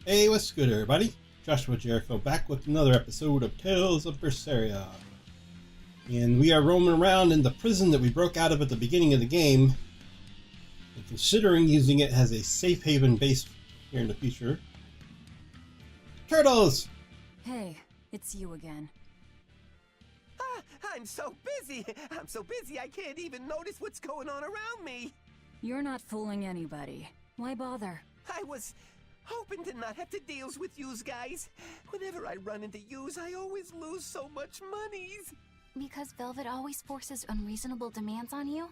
Hey, what's good, everybody? Joshua Jericho back with another episode of Tales of Berseria. And we are roaming around in the prison that we broke out of at the beginning of the game, and considering using it as a safe haven base here in the future. Turtles! Hey, it's you again. I'm so busy I can't even notice what's going on around me. You're not fooling anybody. Why bother? I was hoping to not have to deal with yous guys. Whenever I run into yous, I always lose so much monies. Because Velvet always forces unreasonable demands on you?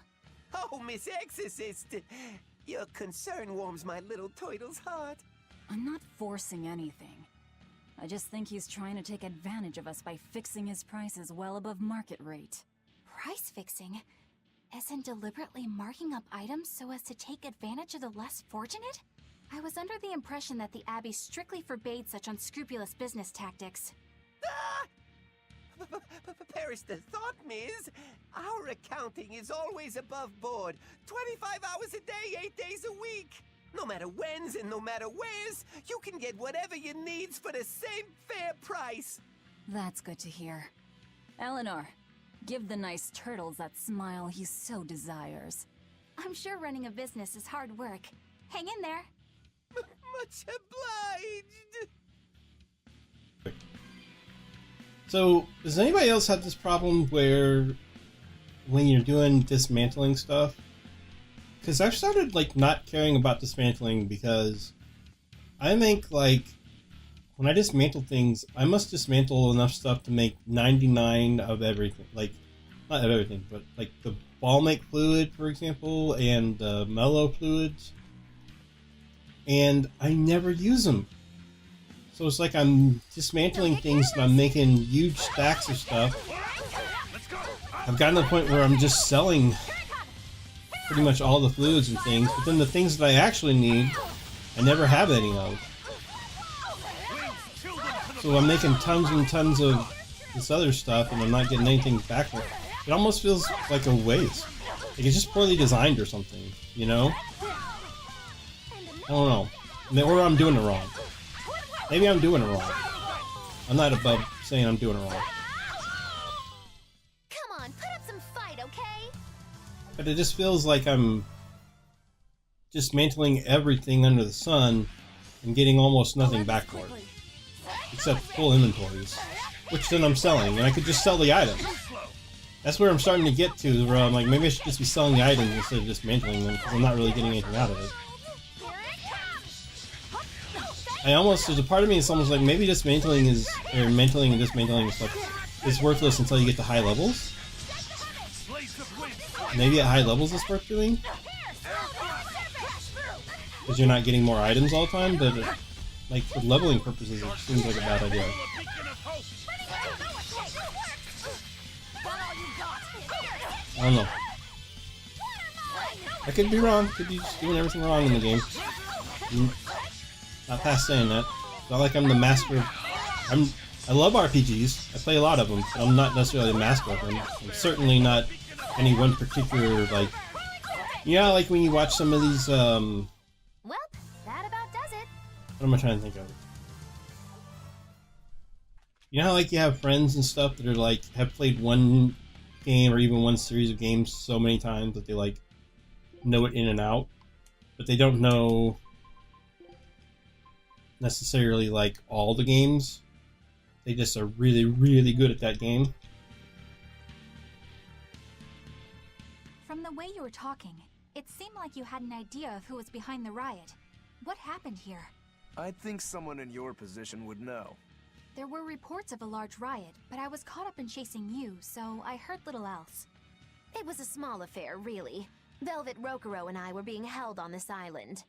Oh, Miss Exorcist, your concern warms my little turtle's heart. I'm not forcing anything. I just think he's trying to take advantage of us by fixing his prices well above market rate. Price fixing? As in deliberately marking up items so as to take advantage of the less fortunate? I was under the impression that the Abbey strictly forbade such unscrupulous business tactics. Perish the thought, Miss. Our accounting is always above board. 25 hours a day, 8 days a week. No matter whens and no matter wheres, you can get whatever you needs for the same fair price. That's good to hear. Eleanor, give the nice turtles that smile he so desires. I'm sure running a business is hard work. Hang in there. Much obliged. So, does anybody else have this problem where when you're doing dismantling stuff? Because I've started, not caring about dismantling because I think, when I dismantle things, I must dismantle enough stuff to make 99 of everything. Not of everything, but, the balmic fluid, for example, and mellow fluids. And I never use them. So it's like I'm dismantling things and I'm making huge stacks of stuff. I've gotten to the point where I'm just selling pretty much all the fluids and things, but then the things that I actually need, I never have any of. So I'm making tons and tons of this other stuff and I'm not getting anything back for it. It almost feels like a waste. Like it's just poorly designed or something, you know? I don't know. Or I'm doing it wrong. Maybe I'm doing it wrong. I'm not above saying I'm doing it wrong. Come on, put up some fight, okay? But it just feels like I'm dismantling everything under the sun and getting almost nothing back for it. Except full inventories. Which then I'm selling, and I could just sell the items. That's where I'm starting to get to, where I'm like, maybe I should just be selling the items instead of dismantling them, because I'm not really getting anything out of it. There's a part of me that's almost like maybe dismantling is, or mantling and dismantling stuff is worthless until you get to high levels. Maybe at high levels it's worth doing. Because you're not getting more items all the time, but for leveling purposes it seems like a bad idea. I don't know. I could be wrong, could be just doing everything wrong in the game. Not past saying that. It's not like I'm the master of... I love RPGs. I play a lot of them, but I'm not necessarily the master of them. I'm certainly not any one particular, like when you watch some of these, Well, that about does it. What am I trying to think of? You know how, you have friends and stuff that are, have played one game or even one series of games so many times that they, know it in and out, but they don't know necessarily all the games. They just are really, really good at that game. From the way you were talking, it seemed like you had an idea of who was behind the riot. What happened here? I'd think someone in your position would know. There were reports of a large riot, but I was caught up in chasing you, so I heard little else. It was a small affair, really. Velvet, Rokunor, and I were being held on this island.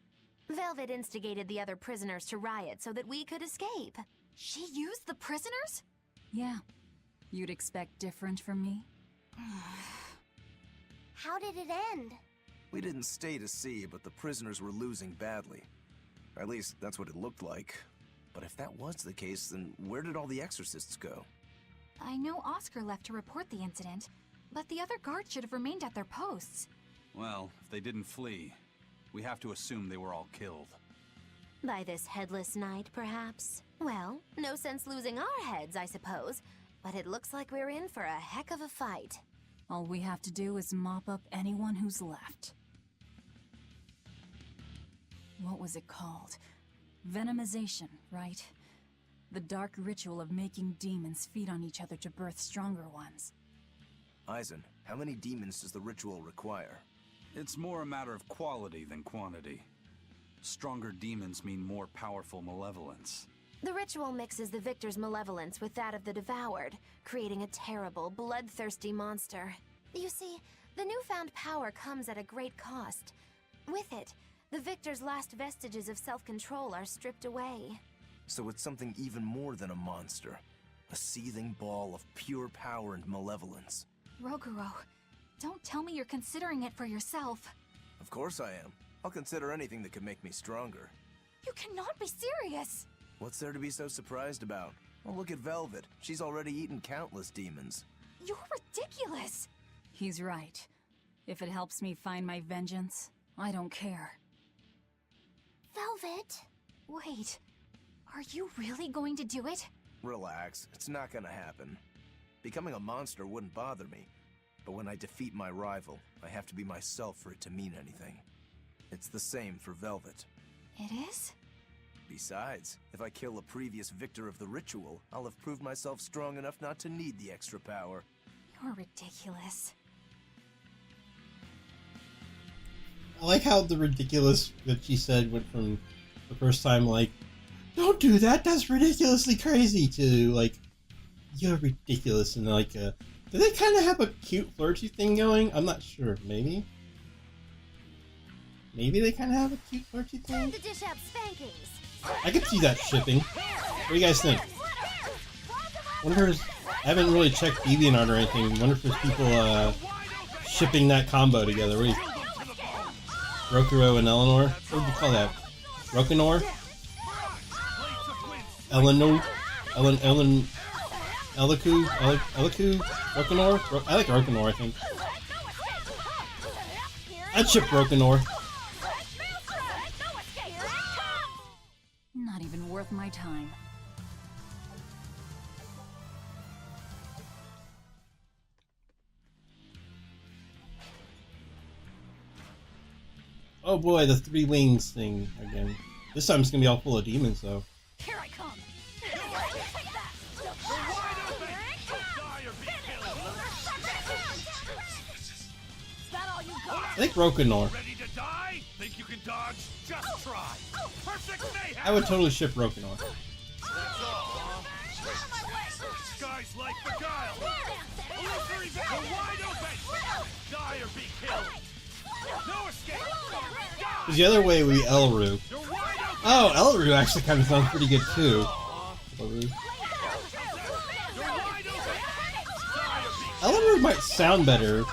Velvet instigated the other prisoners to riot so that we could escape. She used the prisoners? Yeah. You'd expect different from me? How did it end? We didn't stay to see, but the prisoners were losing badly. At least, that's what it looked like. But if that was the case, then where did all the exorcists go? I know Oscar left to report the incident, but the other guards should have remained at their posts. Well, if they didn't flee, we have to assume they were all killed. By this headless knight, perhaps? Well, no sense losing our heads, I suppose. But it looks like we're in for a heck of a fight. All we have to do is mop up anyone who's left. What was it called? Venomization, right? The dark ritual of making demons feed on each other to birth stronger ones. Eisen, how many demons does the ritual require? It's more a matter of quality than quantity. Stronger demons mean more powerful malevolence. The ritual mixes the victor's malevolence with that of the devoured, creating a terrible, bloodthirsty monster. You see, the newfound power comes at a great cost. With it, the victor's last vestiges of self-control are stripped away. So it's something even more than a monster. A seething ball of pure power and malevolence. Rokunor, don't tell me you're considering it for yourself. Of course I am. I'll consider anything that could make me stronger. You cannot be serious! What's there to be so surprised about? Well, look at Velvet. She's already eaten countless demons. You're ridiculous! He's right. If it helps me find my vengeance, I don't care. Velvet? Wait, are you really going to do it? Relax, it's not gonna happen. Becoming a monster wouldn't bother me. But when I defeat my rival, I have to be myself for it to mean anything. It's the same for Velvet. It is? Besides, if I kill a previous victor of the ritual, I'll have proved myself strong enough not to need the extra power. You're ridiculous. I like how the ridiculous that she said went from the first time, like, don't do that, that's ridiculously crazy, to, like, you're ridiculous, and, like, do they kind of have a cute flirty thing going? I'm not sure, maybe? Maybe they kind of have a cute flirty Time thing? to dish out spankings! I could see that shipping. What do you guys think? Wonder if, I haven't really checked Deviantart or anything. Wonder if there's people shipping that combo together. What do you think? Rokurou and Eleanor? What would you call that? Rokunor? Eleanor? Eliku? Rokunor? I like Rokunor, I think. I'd ship Rokunor. Not even worth my time. Oh boy, the 3 wings thing again. This time it's gonna be all full of demons, though. Here I come! Is that all you got? I think Rokunor. Ready to die? Think you can dodge? Just try. Perfect mayhem. I would totally ship Rokunor. That's all. Skies like beguile. Illusory veil. You're wide open. Die or be killed. No escape. Die. Because the other way we Elru. You're wide open. Oh, Elru actually kind of sounds pretty good too. Elru. You're wide open. Die or be Elru might sound better.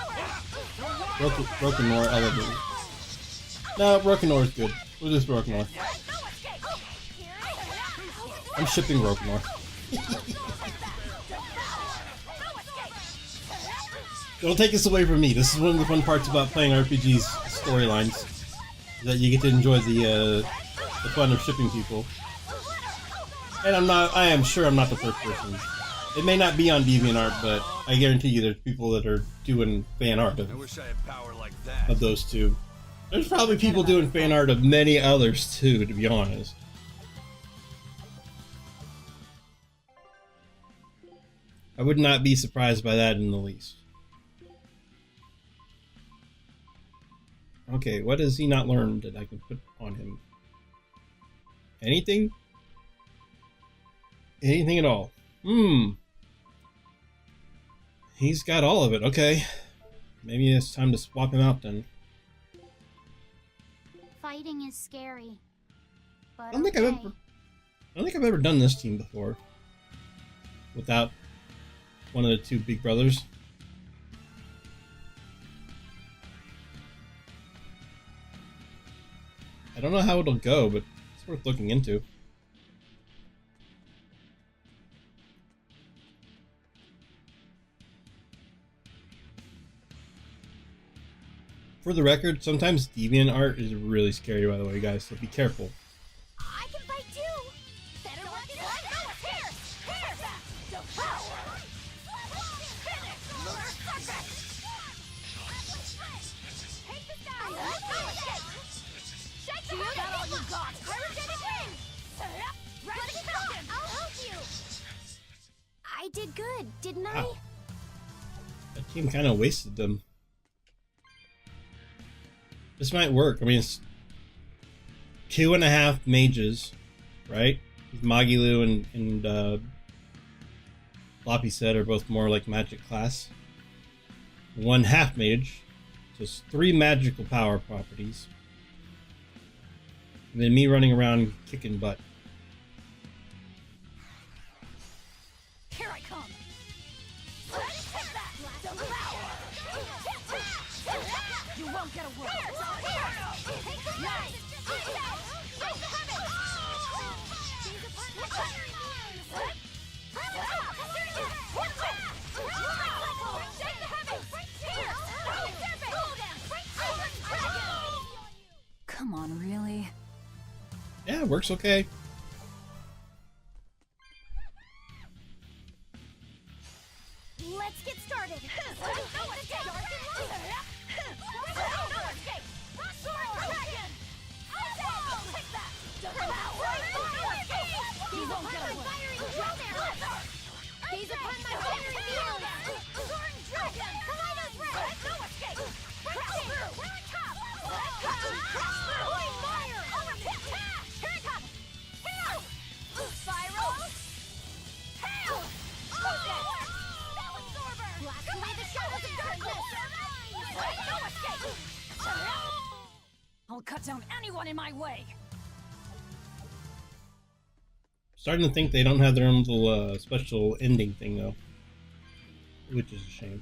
Rokunor, Elru. No, Rokunor is good. We'll just Rokunor. I'm shipping Rokunor. Don't take this away from me. This is one of the fun parts about playing RPGs storylines. That you get to enjoy the fun of shipping people. And I am sure I'm not the first person. It may not be on Deviantart, but I guarantee you there's people that are doing fan art I wish I had power like that. of those two. There's probably people doing fan art of many others too, to be honest. I would not be surprised by that in the least. Okay, what has he not learned that I can put on him? Anything? Anything at all? He's got all of it, okay. Maybe it's time to swap him out then. Fighting is scary. But I don't think I've ever done this team before. Without one of the 2 big brothers. I don't know how it'll go, but it's worth looking into. For the record, sometimes Deviantart is really scary, by the way, guys, so be careful. I I did good, didn't I? Wow. That team kind of wasted them. This might work. I mean, it's 2.5 mages, right? Magilu and Floppy said are both more like magic class. 1 half mage, so it's 3 magical power properties. And then me running around kicking butt. Here I come. You won't get away. Come on, really? Yeah, it works okay. Let's get started. Gaze upon my fiery wheels! Soaring dragon! Kaleido's red! No escape! Crashing! We're on top! Holy fire! Overtip! Here it comes! Hail! Spiral! Hail! Spell absorber! Blast away the shadows of darkness! No escape! I'll cut down anyone in my way. Starting to think they don't have their own little special ending thing though, which is a shame.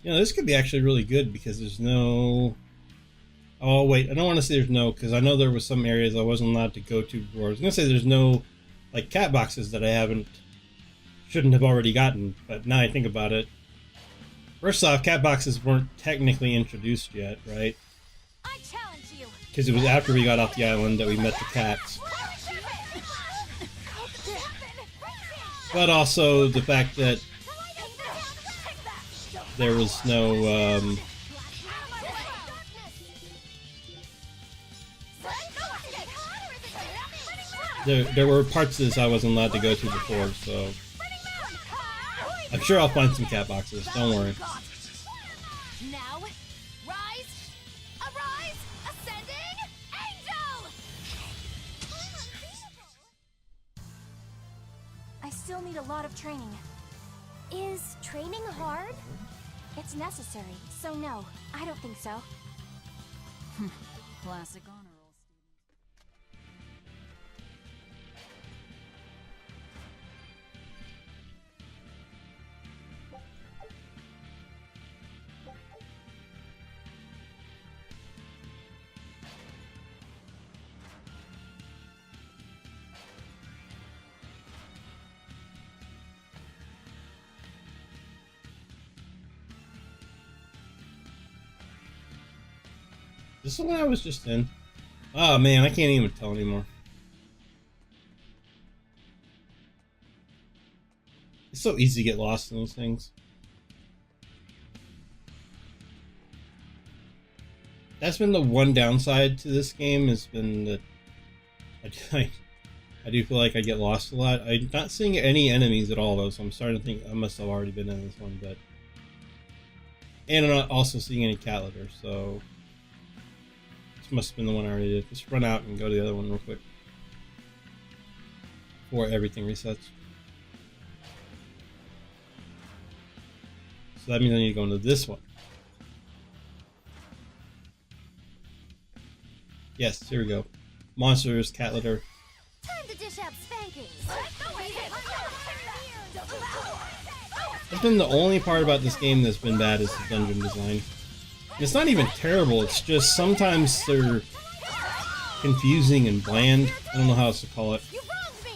You know, this could be actually really good because there's no... Oh wait, I don't want to say there's no, because I know there was some areas I wasn't allowed to go to before. I was gonna say there's no like cat boxes that I shouldn't have already gotten, but now I think about it. First off, cat boxes weren't technically introduced yet, right? I challenge you! Because it was after we got off the island that we met the cats. But also the fact that there was no there were parts of this I wasn't allowed to go to before, so I'm sure I'll find some cat boxes, don't worry. Now, rise, arise, ascending, angel! I still need a lot of training. Is training hard? It's necessary, so no, I don't think so. Classic honor roll student. This is the one I was just in. Oh man, I can't even tell anymore. It's so easy to get lost in these things. That's been the one downside to this game, has been that I do feel like I get lost a lot. I'm not seeing any enemies at all though, so I'm starting to think I must have already been in this one, but... And I'm not also seeing any cat litter, so... This must have been the one I already did. Let's run out and go to the other one real quick. Before everything resets. So that means I need to go into this one. Yes, here we go. Monsters, cat litter. Time to dish out spankings! That's been the only part about this game that's been bad is the dungeon design. It's not even terrible, it's just sometimes they're confusing and bland. I don't know how else to call it. You wronged me!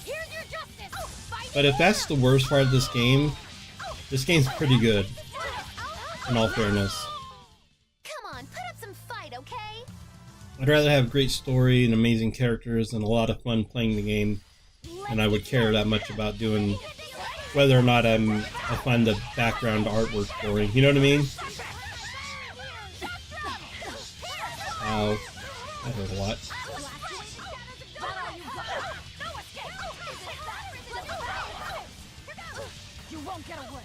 Here's your justice! But if that's the worst part of this game's pretty good, in all fairness. Come on, put up some fight, okay? I'd rather have a great story and amazing characters and a lot of fun playing the game and I would care that much about doing whether or not I find the background artwork boring. You know what I mean? Ow. That hurt a lot. You won't get away.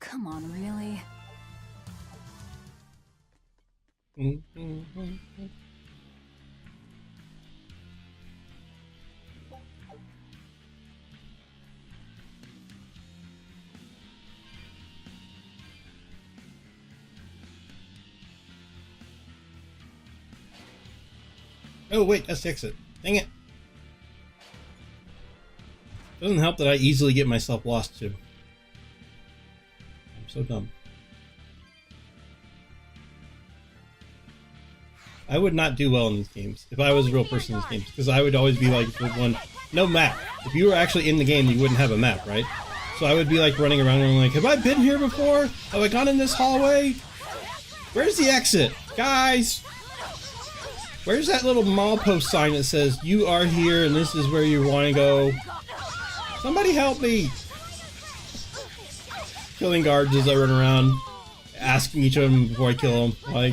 Come on, really? Oh wait, that's the exit. Dang it. Doesn't help that I easily get myself lost too. I'm so dumb. I would not do well in these games if I was a real person in these games, because I would always be like the one, no map. If you were actually in the game, you wouldn't have a map, right? So I would be like running around and I'm like, have I been here before? Have I gone in this hallway? Where's the exit? Guys! Where's that little milepost sign that says, you are here and this is where you want to go? Somebody help me! Killing guards as I run around, asking each of them before I kill them. Like,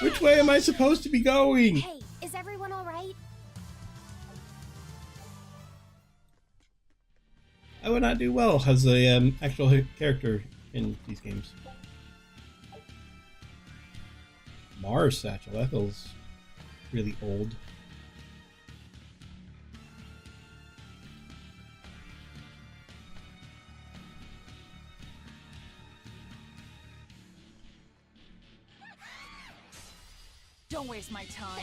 which way am I supposed to be going? Hey, is everyone alright? I would not do well as a actual character in these games. Mars Satchel, that feels really old. Don't waste my time.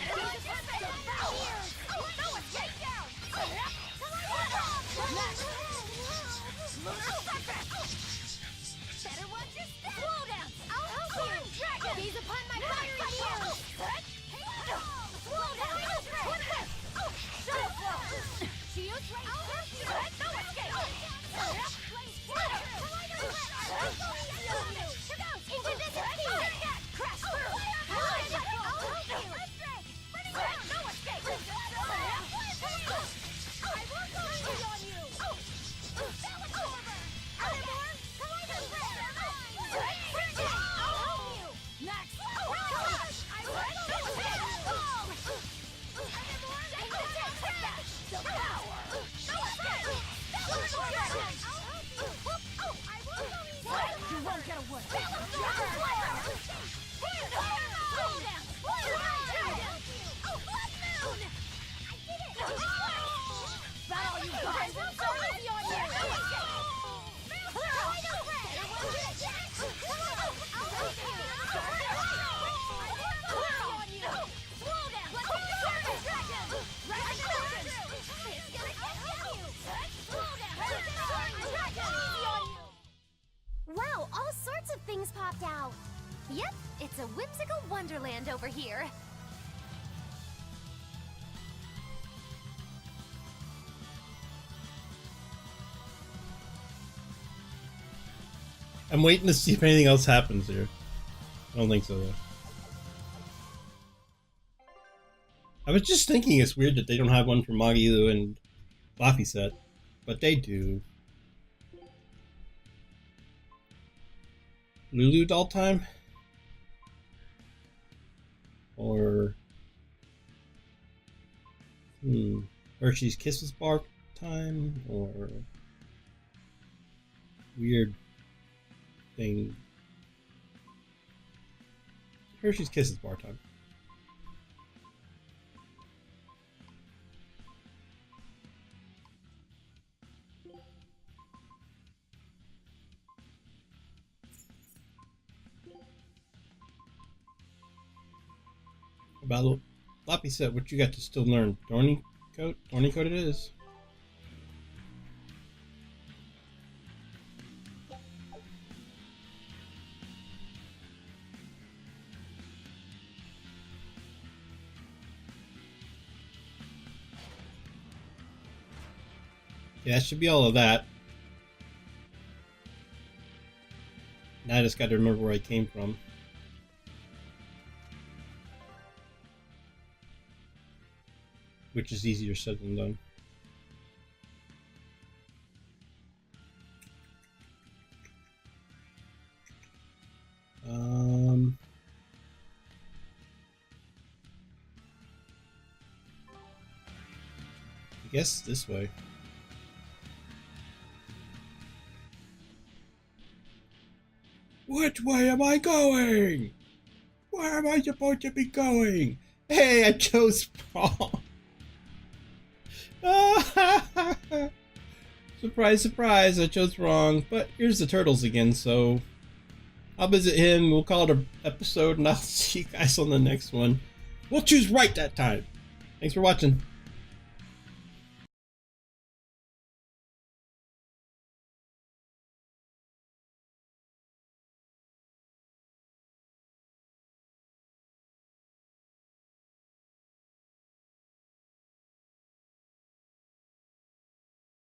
Better watch your step! Slow down! I'll help you! Gaze upon my fiery ears! Slow down! Shield right! I'll help you! No escape! Into this field! Crash through! I'll help you! No escape! I won't go easy on you! Other more? You won't get away. Wow, all sorts of things popped out. Yep, it's a whimsical wonderland over here. I'm waiting to see if anything else happens here. I don't think so though. I was just thinking it's weird that they don't have one for Magilu and Laffy set, but they do. Lulu doll time? Or Hershey's Kisses bar time? Or weird thing. Hershey's Kisses bar time. About Lappy set, what you got to still learn? Thorny coat? Thorny coat it is. Yeah, that should be all of that. Now I just got to remember where I came from. Which is easier said than done. I guess this way. Which way am I going? Where am I supposed to be going? Hey, I chose wrong. Surprise, surprise, I chose wrong. But here's the turtles again, so I'll visit him. We'll call it an episode, and I'll see you guys on the next one. We'll choose right that time. Thanks for watching.